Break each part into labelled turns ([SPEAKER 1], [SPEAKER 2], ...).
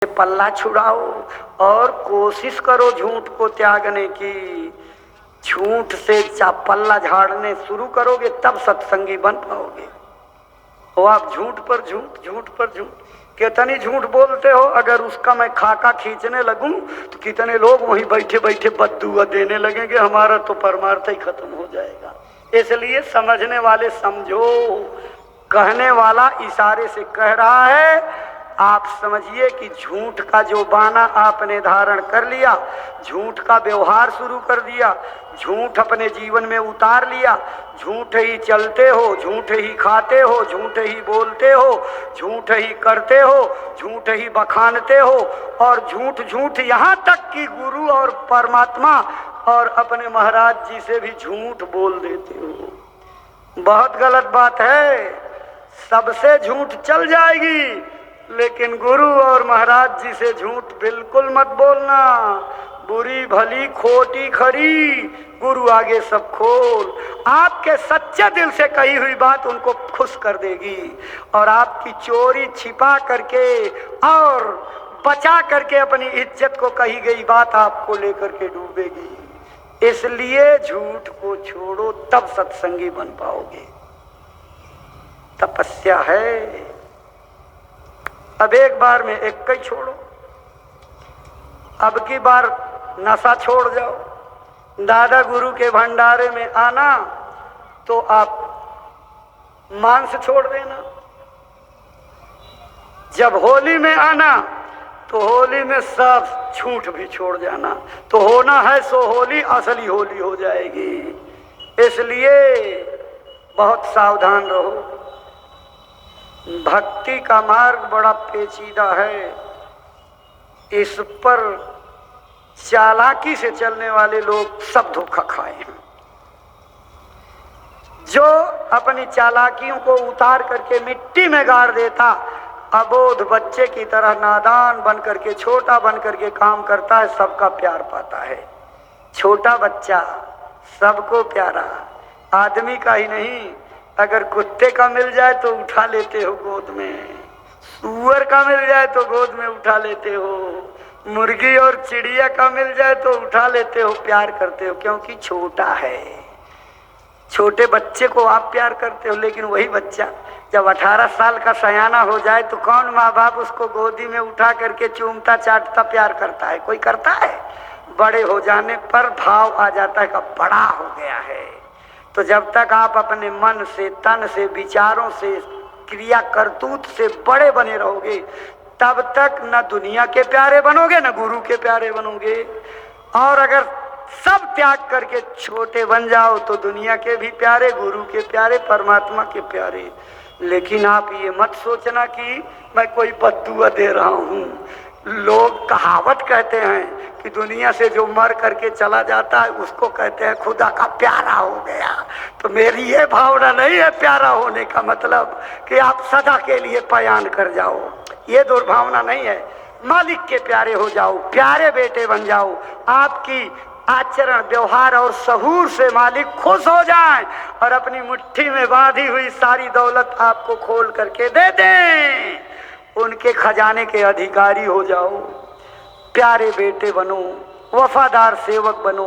[SPEAKER 1] पल्ला छुड़ाओ और कोशिश करो झूठ को त्यागने की। झूठ से पल्ला झाड़ने शुरू करोगे तब सत्संगी बन पाओगे। तो आप झूठ पर झूठ, झूठ पर झूठ, कितनी झूठ बोलते हो। अगर उसका मैं खाका खींचने लगूं तो कितने लोग वहीं बैठे बैठे बद्दुआ देने लगेंगे, हमारा तो परमार्थ ही खत्म हो जाएगा। इसलिए समझने वाले समझो, कहने वाला इशारे से कह रहा है। आप समझिए कि झूठ का जो बाना आपने धारण कर लिया, झूठ का व्यवहार शुरू कर दिया, झूठ अपने जीवन में उतार लिया, झूठ ही चलते हो, झूठ ही खाते हो, झूठ ही बोलते हो, झूठ ही करते हो, झूठ ही बखानते हो, और झूठ झूठ यहाँ तक कि गुरु और परमात्मा और अपने महाराज जी से भी झूठ बोल देते हो। बहुत गलत बात है। सबसे झूठ चल जाएगी, लेकिन गुरु और महाराज जी से झूठ बिल्कुल मत बोलना। बुरी भली खोटी खरी, गुरु आगे सब खोल। आपके सच्चे दिल से कही हुई बात उनको खुश कर देगी, और आपकी चोरी छिपा करके और बचा करके अपनी इज्जत को कही गई बात आपको लेकर के डूबेगी। इसलिए झूठ को छोड़ो, तब सत्संगी बन पाओगे। तपस्या है। अब एक बार में एक ही छोड़ो, अब की बार नशा छोड़ जाओ। दादा गुरु के भंडारे में आना तो आप मांस छोड़ देना। जब होली में आना तो होली में सब झूठ भी छोड़ जाना। तो होना है सो होली, असली होली हो जाएगी। इसलिए बहुत सावधान रहो। भक्ति का मार्ग बड़ा पेचीदा है। इस पर चालाकी से चलने वाले लोग सब धोखा खाए हैं। जो अपनी चालाकियों को उतार करके मिट्टी में गाड़ देता, अबोध बच्चे की तरह नादान बन करके, छोटा बन करके काम करता है, सबका प्यार पाता है। छोटा बच्चा सबको प्यारा, आदमी का ही नहीं। अगर कुत्ते का मिल जाए तो उठा लेते हो गोद में, सूअर का मिल जाए तो गोद में उठा लेते हो, मुर्गी और चिड़िया का मिल जाए तो उठा लेते हो, प्यार करते हो, क्योंकि छोटा है। छोटे बच्चे को आप प्यार करते हो, लेकिन वही बच्चा जब 18 साल का सयाना हो जाए तो कौन माँ बाप उसको गोदी में उठा करके चूमता चाटता प्यार करता है? कोई करता है? बड़े हो जाने पर भाव आ जाता है कि बड़ा हो गया है। तो जब तक आप अपने मन से, तन से, विचारों से, क्रिया करतूत से बड़े बने रहोगे, तब तक न दुनिया के प्यारे बनोगे न गुरु के प्यारे बनोगे। और अगर सब त्याग करके छोटे बन जाओ तो दुनिया के भी प्यारे, गुरु के प्यारे, परमात्मा के प्यारे। लेकिन आप ये मत सोचना कि मैं कोई बद्दुआ दे रहा हूँ। लोग कहावत कहते हैं कि दुनिया से जो मर करके चला जाता है उसको कहते हैं खुदा का प्यारा हो गया। तो मेरी ये भावना नहीं है प्यारा होने का मतलब कि आप सदा के लिए पयान कर जाओ, ये दुर्भावना नहीं है। मालिक के प्यारे हो जाओ, प्यारे बेटे बन जाओ। आपकी आचरण, व्यवहार और सहूर से मालिक खुश हो जाए और अपनी मुट्ठी में बांधी हुई सारी दौलत आपको खोल करके दे दें। उनके खजाने के अधिकारी हो जाओ, प्यारे बेटे बनो, वफादार सेवक बनो।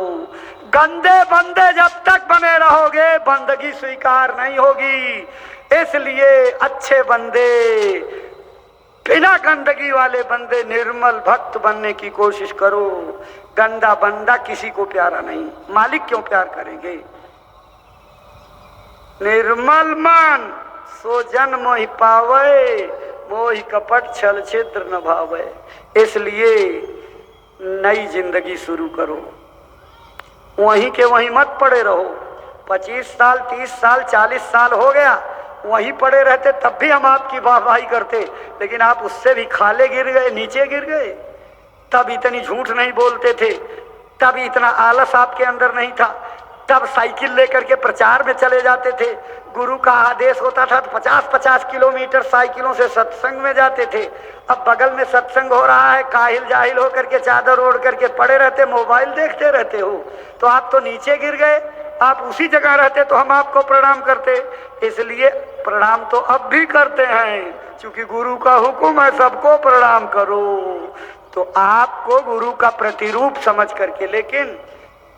[SPEAKER 1] गंदे बंदे जब तक बने रहोगे बंदगी स्वीकार नहीं होगी। इसलिए अच्छे बंदे, बिना गंदगी वाले बंदे, निर्मल भक्त बनने की कोशिश करो। गंदा बंदा किसी को प्यारा नहीं, मालिक क्यों प्यार करेंगे? निर्मल मन सो जन मोहि पावे, मोहि कपट छल छिद्र न भावे। इसलिए नई जिंदगी शुरू करो, वहीं के वहीं मत पड़े रहो। 25 साल, 30 साल, 40 साल हो गया, वहीं पड़े रहते तब भी हम आपकी वाहवाही करते, लेकिन आप उससे भी खाले गिर गए, नीचे गिर गए। तब इतनी झूठ नहीं बोलते थे, तब इतना आलस आपके अंदर नहीं था, तब साइकिल लेकर के प्रचार में चले जाते थे। गुरु का आदेश होता था तो 50-50 किलोमीटर साइकिलों से सत्संग में जाते थे। अब बगल में सत्संग हो रहा है, काहिल जाहिल होकर के चादर ओढ़ करके पड़े रहते, मोबाइल देखते रहते हो, तो आप तो नीचे गिर गए। आप उसी जगह रहते तो हम आपको प्रणाम करते। इसलिए प्रणाम तो अब भी करते हैं, क्योंकि गुरु का हुक्म है सबको प्रणाम करो। तो आपको गुरु का प्रतिरूप समझ करके, लेकिन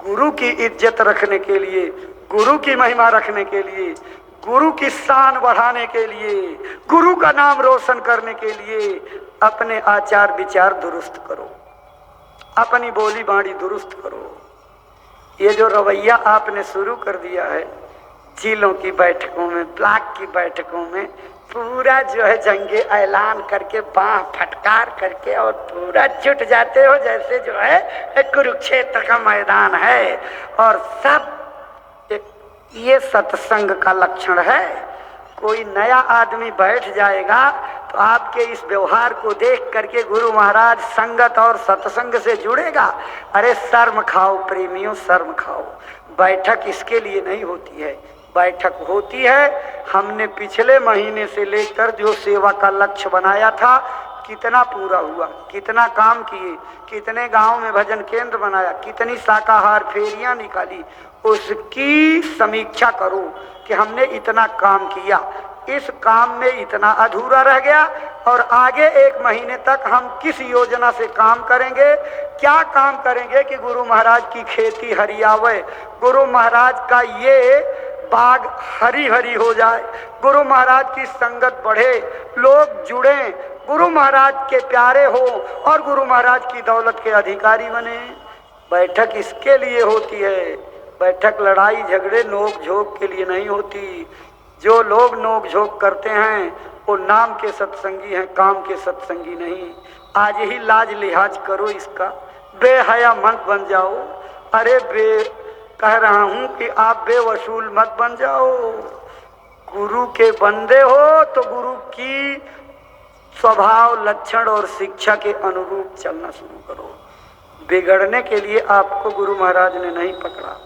[SPEAKER 1] गुरु की इज्जत रखने के लिए, गुरु की महिमा रखने के लिए, गुरु की शान बढ़ाने के लिए, गुरु का नाम रोशन करने के लिए अपने आचार विचार दुरुस्त करो, अपनी बोली बाणी दुरुस्त करो। ये जो रवैया आपने शुरू कर दिया है, जिलों की बैठकों में, ब्लॉक की बैठकों में पूरा जो है जंगे ऐलान करके, बाह फटकार करके और पूरा जुट जाते हो जैसे जो है कुरुक्षेत्र का मैदान है। और सब ये सत्संग का लक्षण है। कोई नया आदमी बैठ जाएगा तो आपके इस व्यवहार को देख करके गुरु महाराज संगत और सत्संग से जुड़ेगा। अरे शर्म खाओ प्रेमियों, शर्म खाओ। बैठक इसके लिए नहीं होती है, बैठक होती है, हमने पिछले महीने से लेकर जो सेवा का लक्ष्य बनाया था कितना पूरा हुआ, कितना काम किए, कितने गांव में भजन केंद्र बनाया, कितनी शाकाहार फेरियां निकाली, उसकी समीक्षा करो कि हमने इतना काम किया, इस काम में इतना अधूरा रह गया और आगे एक महीने तक हम किस योजना से काम करेंगे, क्या काम करेंगे कि गुरु महाराज की खेती हरियावे, गुरु महाराज का ये बाग हरी हरी हो जाए, गुरु महाराज की संगत बढ़े, लोग जुड़े, गुरु महाराज के प्यारे हो और गुरु महाराज की दौलत के अधिकारी बने। बैठक इसके लिए होती है। बैठक लड़ाई झगड़े नोक झोंक के लिए नहीं होती। जो लोग नोक झोंक करते हैं वो नाम के सत्संगी हैं, काम के सत्संगी नहीं। आज ही लाज लिहाज करो इसका, बेहया मत बन जाओ। अरे कह रहा हूं कि आप बेवसूल मत बन जाओ। गुरु के बंदे हो तो गुरु की स्वभाव लक्षण और शिक्षा के अनुरूप चलना शुरू करो। बिगड़ने के लिए आपको गुरु महाराज ने नहीं पकड़ा।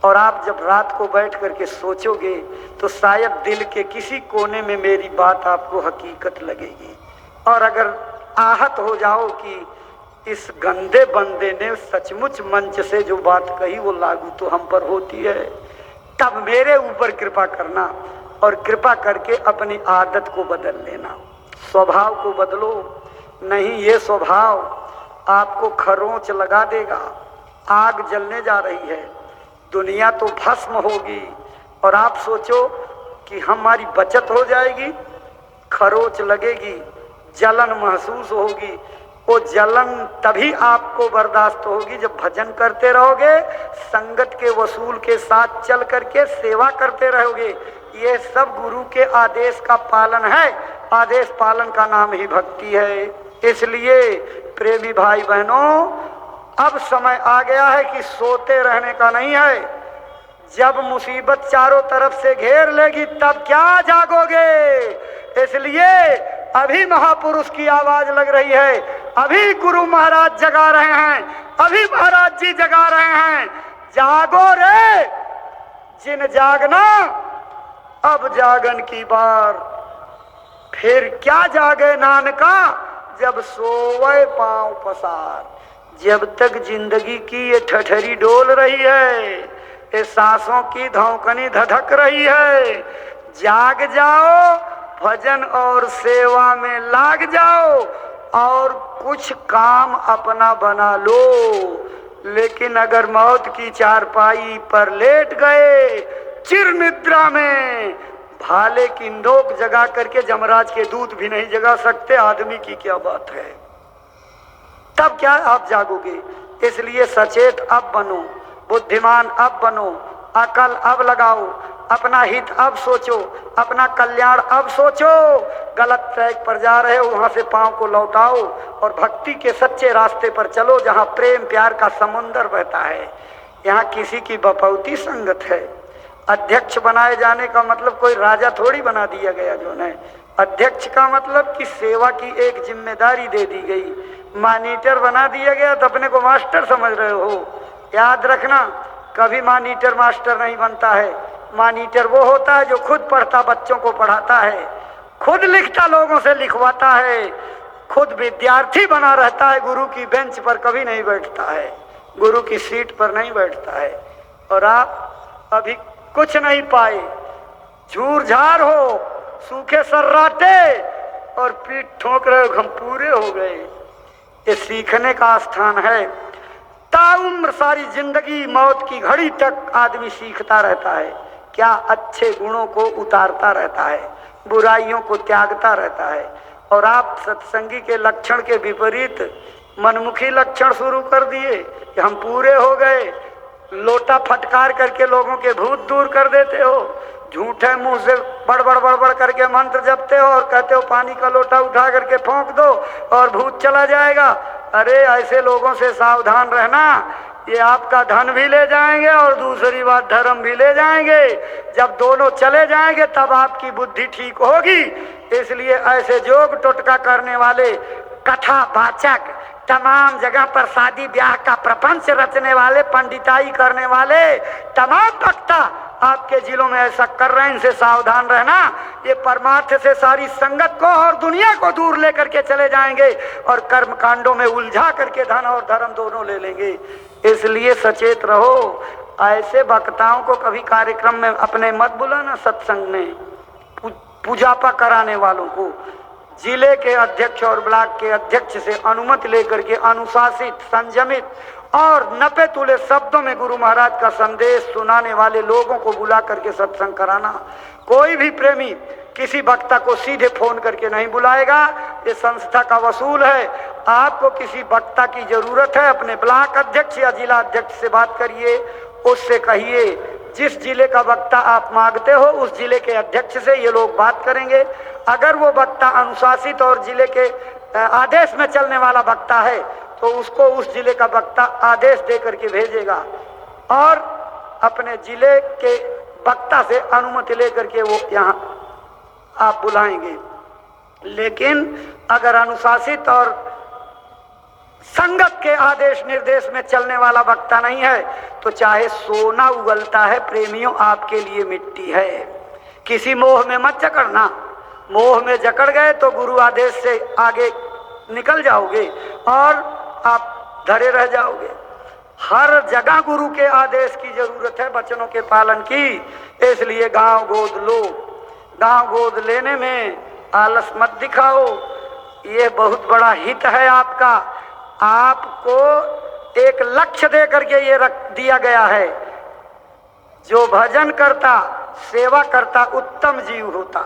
[SPEAKER 1] और आप जब रात को बैठ करके सोचोगे तो शायद दिल के किसी कोने में मेरी बात आपको हकीकत लगेगी। और अगर आहत हो जाओ कि इस गंदे बंदे ने सचमुच मंच से जो बात कही वो लागू तो हम पर होती है, तब मेरे ऊपर कृपा करना और कृपा करके अपनी आदत को बदल लेना, स्वभाव को बदलो। नहीं, ये स्वभाव आपको खरोंच लगा देगा। आग जलने जा रही है, दुनिया तो भस्म होगी और आप सोचो कि हमारी बचत हो जाएगी। खरोंच लगेगी, जलन महसूस होगी। वो जलन तभी आपको बर्दाश्त होगी जब भजन करते रहोगे, संगत के वसूल के साथ चल करके सेवा करते रहोगे। ये सब गुरु के आदेश का पालन है। आदेश पालन का नाम ही भक्ति है। इसलिए प्रेमी भाई बहनों, अब समय आ गया है कि सोते रहने का नहीं है। जब मुसीबत चारों तरफ से घेर लेगी तब क्या जागोगे। इसलिए अभी महापुरुष की आवाज लग रही है, अभी गुरु महाराज जगा रहे हैं, अभी महाराज जी जगा रहे हैं। जागो रे जिन जागना, अब जागन की बार। फिर क्या जागे नानका, जब सोवे पांव पसार। जब तक जिंदगी की ये ठठरी डोल रही है, ये सांसों की धौंकनी धधक रही है, जाग जाओ, भजन और सेवा में लाग जाओ और कुछ काम अपना बना लो। लेकिन अगर मौत की चारपाई पर लेट गए चिर निद्रा में, भाले की नोक जगा करके जमराज के दूत भी नहीं जगा सकते, आदमी की क्या बात है। तब क्या आप जागोगे। इसलिए सचेत अब बनो, बुद्धिमान अब बनो, अकल अब लगाओ, अपना हित अब सोचो, अपना कल्याण अब सोचो। गलत ट्रैक पर जा रहे हो वहां से पांव को लौटाओ और भक्ति के सच्चे रास्ते पर चलो, जहां प्रेम प्यार का समुंदर बहता है। यहाँ किसी की बपौती संगत है। अध्यक्ष बनाए जाने का मतलब कोई राजा थोड़ी बना दिया गया जो है। अध्यक्ष का मतलब कि सेवा की एक जिम्मेदारी दे दी गई। मॉनिटर बना दिया गया तो अपने को मास्टर समझ रहे हो। याद रखना, कभी मॉनिटर मास्टर नहीं बनता है। मॉनिटर वो होता है जो खुद पढ़ता बच्चों को पढ़ाता है, खुद लिखता लोगों से लिखवाता है, खुद विद्यार्थी बना रहता है, गुरु की बेंच पर कभी नहीं बैठता है, गुरु की सीट पर नहीं बैठता है। और आप अभी कुछ नहीं पाए, झूर झार हो, सूखे सर्राटे और पीठ ठोक रहे हो, हम पूरे हो गए। ये सीखने का स्थान है। ताउम्र सारी जिंदगी मौत की घड़ी तक आदमी सीखता रहता है, क्या अच्छे गुणों को उतारता रहता है, बुराइयों को त्यागता रहता है। और आप सत्संगी के लक्षण के विपरीत मनमुखी लक्षण शुरू कर दिए कि हम पूरे हो गए, लोटा फटकार करके लोगों के भूत दूर कर देते हो, झूठे मुंह से बड़बड़ बड़बड़ करके मंत्र जपते हो और कहते हो पानी का लोटा उठा करके फेंक दो और भूत चला जाएगा। अरे ऐसे लोगों से सावधान रहना, ये आपका धन भी ले जाएंगे और दूसरी बात धर्म भी ले जाएंगे। जब दोनों चले जाएंगे तब आपकी बुद्धि ठीक होगी। इसलिए ऐसे जोग टोटका करने वाले, कथा वाचक, तमाम जगह पर शादी ब्याह का प्रपंच रचने वाले, पंडिताई करने वाले तमाम वक्ता आपके जिलों में ऐसा कर रहे हैं, इनसे सावधान रहना। ये परमार्थ से सारी संगत को और दुनिया को दूर लेकर के चले जाएंगे और कर्म कांडों में उलझा करके धन और धर्म दोनों ले लेंगे। इसलिए सचेत रहो। ऐसे वक्ताओं को कभी कार्यक्रम में अपने मत बुलाना। सत्संग में पूजापा कराने वालों को जिले के अध्यक्ष और ब्लॉक के अध्यक्ष से अनुमति लेकर के अनुशासित, संयमित और नपे तुले शब्दों में गुरु महाराज का संदेश सुनाने वाले लोगों को बुला करके सत्संग कराना। कोई भी प्रेमी किसी वक्ता को सीधे फोन करके नहीं बुलाएगा, ये संस्था का वसूल है। आपको किसी वक्ता की जरूरत है, अपने ब्लॉक अध्यक्ष या जिला अध्यक्ष से बात करिए, उससे कहिए जिस जिले का वक्ता आप मांगते हो उस जिले के अध्यक्ष से ये लोग बात करेंगे। अगर वो वक्ता अनुशासित और जिले के आदेश में चलने वाला वक्ता है तो उसको उस जिले का वक्ता आदेश दे करके भेजेगा और अपने जिले के वक्ता से अनुमति लेकर के वो यहाँ आप बुलाएंगे। लेकिन अगर अनुशासित और संगत के आदेश निर्देश में चलने वाला वक्ता नहीं है तो चाहे सोना उगलता है प्रेमियों, आपके लिए मिट्टी है। किसी मोह में मत जकड़ना। मोह में जकड़ गए तो गुरु आदेश से आगे निकल जाओगे और आप धरे रह जाओगे। हर जगह गुरु के आदेश की जरूरत है, वचनों के पालन की। इसलिए गांव गोद लो। गांव गोद लेने में आलस मत दिखाओ, ये बहुत बड़ा हित है आपका। आपको एक लक्ष्य दे करके ये रख दिया गया है, जो भजन करता, सेवा करता उत्तम जीव होता।